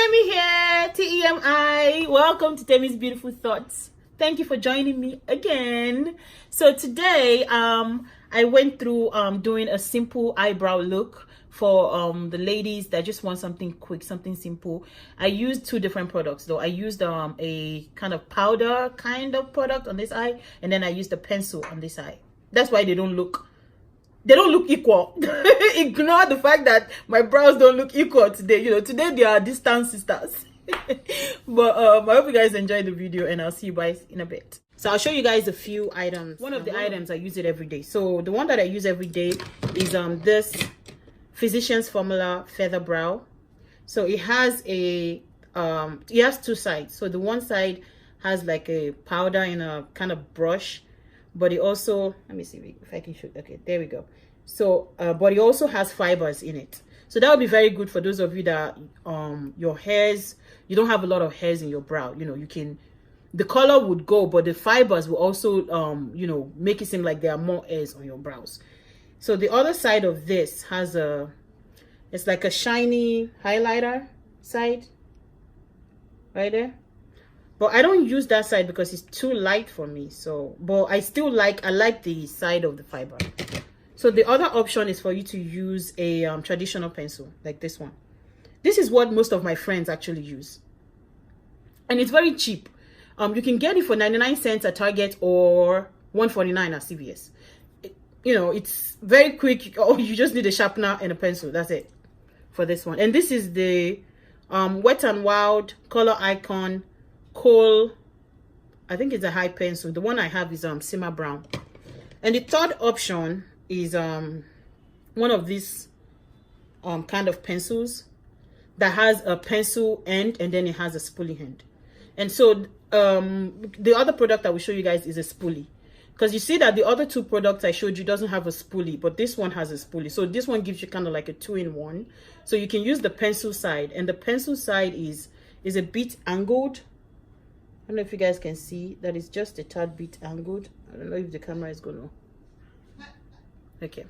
Temi here, Temi. Welcome to Temi's Beautiful Thoughts. Thank you for joining me again. So today, I went through doing a simple eyebrow look for the ladies that just want something quick, something simple. I used two different products though. I used a kind of powder kind of product on this eye, and then I used a pencil on this eye. That's why they don't look equal. Ignore the fact that my brows don't look equal today. You know, today they are distant sisters. But I hope you guys enjoyed the video, and I'll see you guys in a bit. So I'll show you guys a few items. One of the items I use it every day. So the one that I use every day is this Physicians Formula Feather Brow. So it has a it has two sides. So the one side has like a powder in a kind of brush, but it also, let me see if I can show. Okay, there we go. So but it also has fibers in it, so that would be very good for those of you that your hairs, you don't have a lot of hairs in your brow. You know, you can, the color would go, but the fibers will also you know, make it seem like there are more hairs on your brows. So the other side of this has it's like a shiny highlighter side right there. But I don't use that side because it's too light for me. So, but I like the side of the fiber. So the other option is for you to use a traditional pencil like this one. This is what most of my friends actually use, and it's very cheap. You can get it for 99 cents at Target or 149 at CVS. You know, it's very quick. Oh, you just need a sharpener and a pencil. That's it for this one. And this is the Wet n Wild Color Icon Kohl, I think it's a high pencil. The one I have is Simmer Brown. And the third option is one of these kind of pencils that has a pencil end, and then it has a spoolie end. And so the other product I will show you guys is a spoolie, because you see that the other two products I showed you doesn't have a spoolie, but this one has a spoolie. So this one gives you kind of like a two-in-one. So you can use the pencil side, and the pencil side is a bit angled. I don't know if you guys can see that it's just a tad bit angled. I don't know if the camera is gonna. Okay,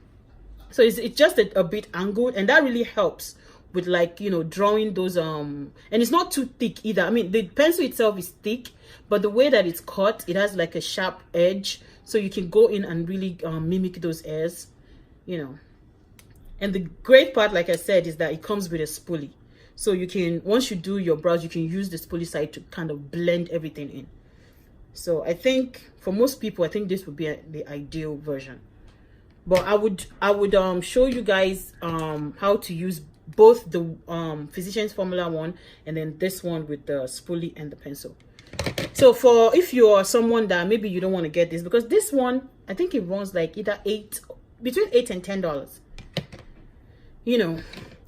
so it's just a bit angled, and that really helps with, like, you know, drawing those and it's not too thick either. I mean, the pencil itself is thick, but the way that it's cut, it has like a sharp edge, so you can go in and really mimic those hairs, you know. And the great part, like I said, is that it comes with a spoolie. So you can, once you do your brows, you can use the spoolie side to kind of blend everything in. So I think for most people, I think this would be the ideal version. But I would show you guys how to use both the Physicians Formula one and then this one with the spoolie and the pencil. So for, if you are someone that maybe you don't want to get this, because this one, I think it runs like either between $8 and $10, you know.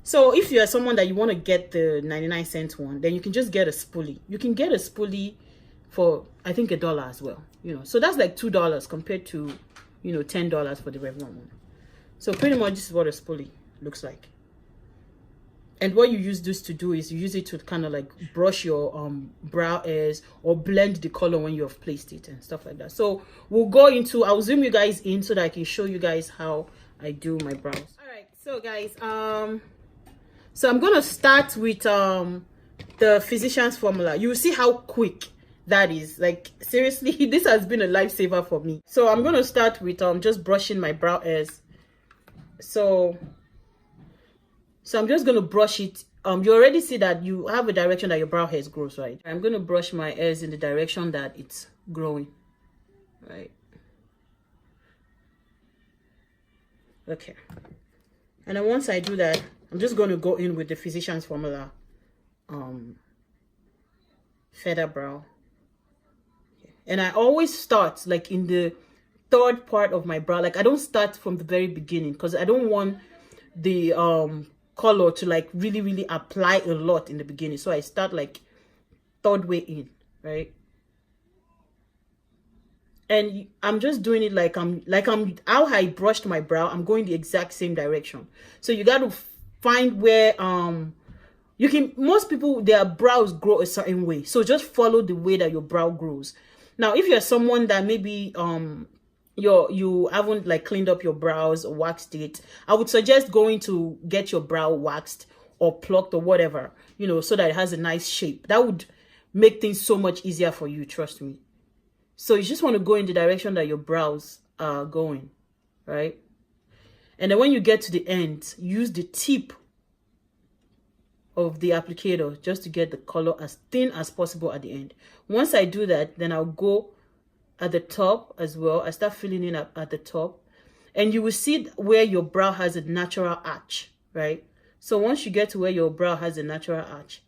So if you are someone that you want to get the 99-cent one, then you can just get a spoolie. You can get a spoolie for, I think, $1 as well, you know. So that's like $2 compared to, you know, $10 for the Revlon one. So pretty much this is what a spoolie looks like. And what you use this to do is you use it to kind of like brush your brow hairs or blend the color when you have placed it and stuff like that. So we'll go into, I'll zoom you guys in so that I can show you guys how I do my brows. All right, so guys, so I'm gonna start with the Physicians Formula. You will see how quick that is. Like, seriously, this has been a lifesaver for me. So I'm gonna start with just brushing my brow hairs. So I'm just gonna brush it. You already see that you have a direction that your brow hairs grows, right? I'm gonna brush my hairs in the direction that it's growing, right? Okay. And then once I do that, I'm just going to go in with the Physicians Formula Feather Brow. Okay. And I always start like in the third part of my brow. Like, I don't start from the very beginning because I don't want the color to like really apply a lot in the beginning. So I start like third way in, right? And I'm just doing it like I'm how I brushed my brow. I'm going the exact same direction. So you got to find where you can, most people, their brows grow a certain way, so just follow the way that your brow grows. Now if you're someone that maybe you haven't like cleaned up your brows or waxed it, I would suggest going to get your brow waxed or plucked or whatever, you know, so that it has a nice shape. That would make things so much easier for you, trust me. So you just want to go in the direction that your brows are going, right? And then when you get to the end, use the tip of the applicator just to get the color as thin as possible at the end. Once I do that, then I'll go at the top as well. I start filling in at the top, and you will see where your brow has a natural arch, right? So once you get to where your brow has a natural arch,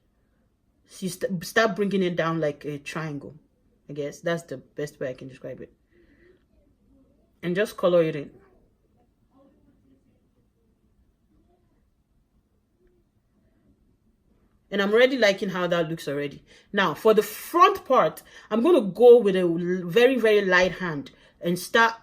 you start bringing it down like a triangle. I guess that's the best way I can describe it. And just color it in. And I'm already liking how that looks already. Now, for the front part, I'm going to go with a very, very light hand and start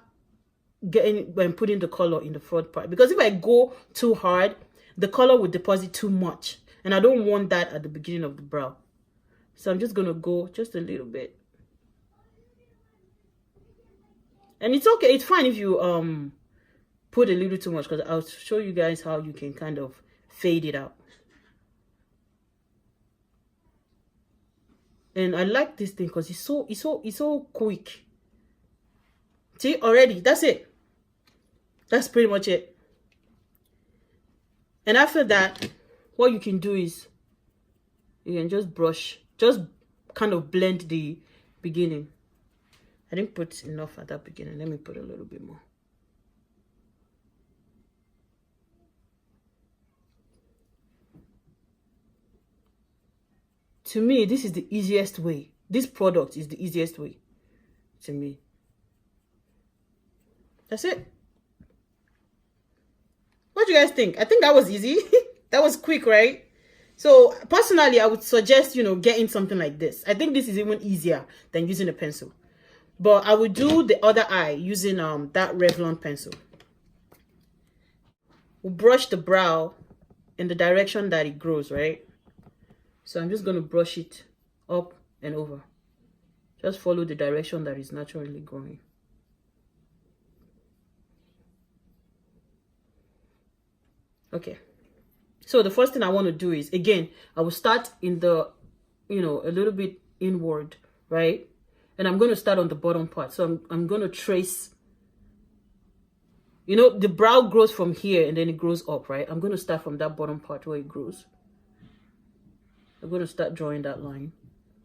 getting and putting the color in the front part. Because if I go too hard, the color will deposit too much. And I don't want that at the beginning of the brow. So I'm just going to go just a little bit. And it's okay. It's fine if you put a little too much, because I'll show you guys how you can kind of fade it out. And I like this thing because it's so quick. See, already, that's it. That's pretty much it. And after that, what you can do is you can just brush, just kind of blend the beginning. I didn't put enough at that beginning. Let me put a little bit more. To me, this is the easiest way. This product is the easiest way to me. That's it. What do you guys think? I think that was easy. That was quick, right? So personally, I would suggest, you know, getting something like this. I think this is even easier than using a pencil. But I would do the other eye using that Revlon pencil. We'll brush the brow in the direction that it grows, right? So I'm just going to brush it up and over. Just follow the direction that is naturally growing. Okay. So the first thing I want to do is, again, I will start in the, you know, a little bit inward, right? And I'm going to start on the bottom part. So I'm going to trace, you know, the brow grows from here and then it grows up, right? I'm going to start from that bottom part where it grows. I'm going to start drawing that line.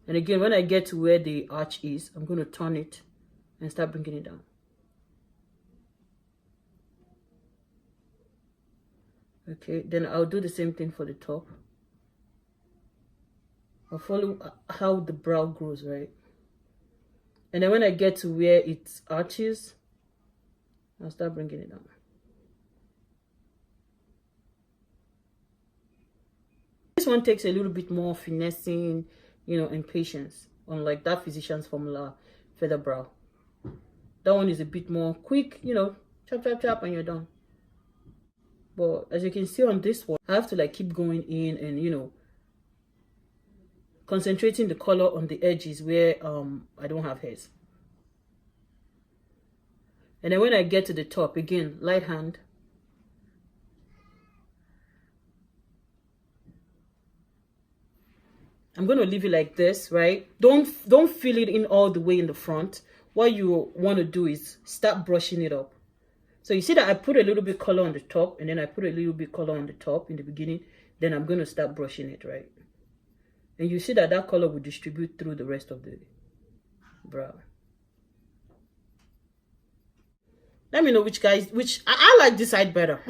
And again, when I get to where the arch is, I'm going to turn it and start bringing it down. Okay, then I'll do the same thing for the top. I'll follow how the brow grows, right? And then when I get to where it arches, I'll start bringing it down. This one takes a little bit more finessing, you know, and patience, unlike that Physicians Formula feather brow. That one is a bit more quick, you know, chop, chop, chop, and you're done. But as you can see on this one, I have to like keep going in and, you know, concentrating the color on the edges where I don't have hairs. And then when I get to the top, again, light hand. I'm going to leave it like this, right? Don't fill it in all the way in the front. What you want to do is start brushing it up. So you see that I put a little bit color on the top, and then I put a little bit color on the top in the beginning. Then I'm going to start brushing it, right? And you see that that color will distribute through the rest of the brow. Let me know which I like this side better.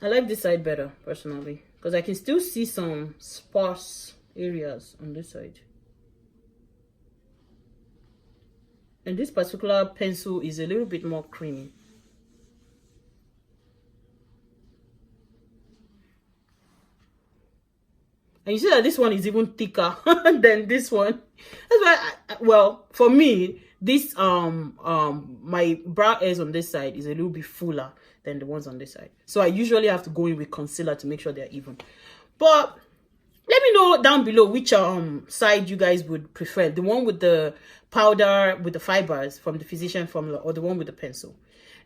I like this side better personally, because I can still see some sparse areas on this side. And this particular pencil is a little bit more creamy. And you see that this one is even thicker than this one. That's why, well, for me, this my brow hairs on this side is a little bit fuller than the ones on this side. So I usually have to go in with concealer to make sure they're even. But let me know down below which side you guys would prefer. The one with the powder with the fibers from the Physician Formula, or the one with the pencil.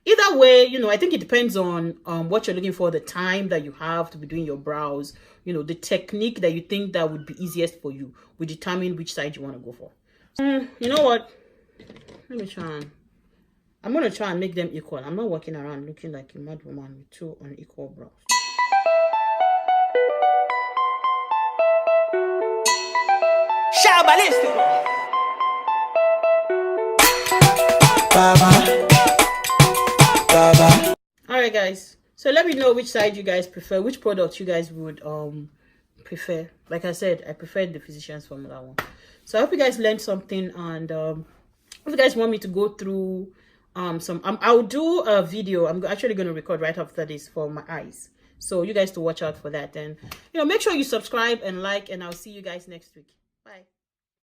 Either way, you know, I think it depends on what you're looking for, the time that you have to be doing your brows, you know, the technique that you think that would be easiest for you will determine which side you want to go for. You know what? Let me try and, I'm going to try and make them equal. I'm not walking around looking like a mad woman with two unequal brows. Alright guys, so let me know which side you guys prefer, which product you guys would prefer. Like I said, I preferred the Physicians Formula one. So I hope you guys learned something, and if you guys want me to go through I'll do a video. I'm actually going to record right after this for my eyes, so you guys to watch out for that. And you know, make sure you subscribe and like, and I'll see you guys next week. Bye.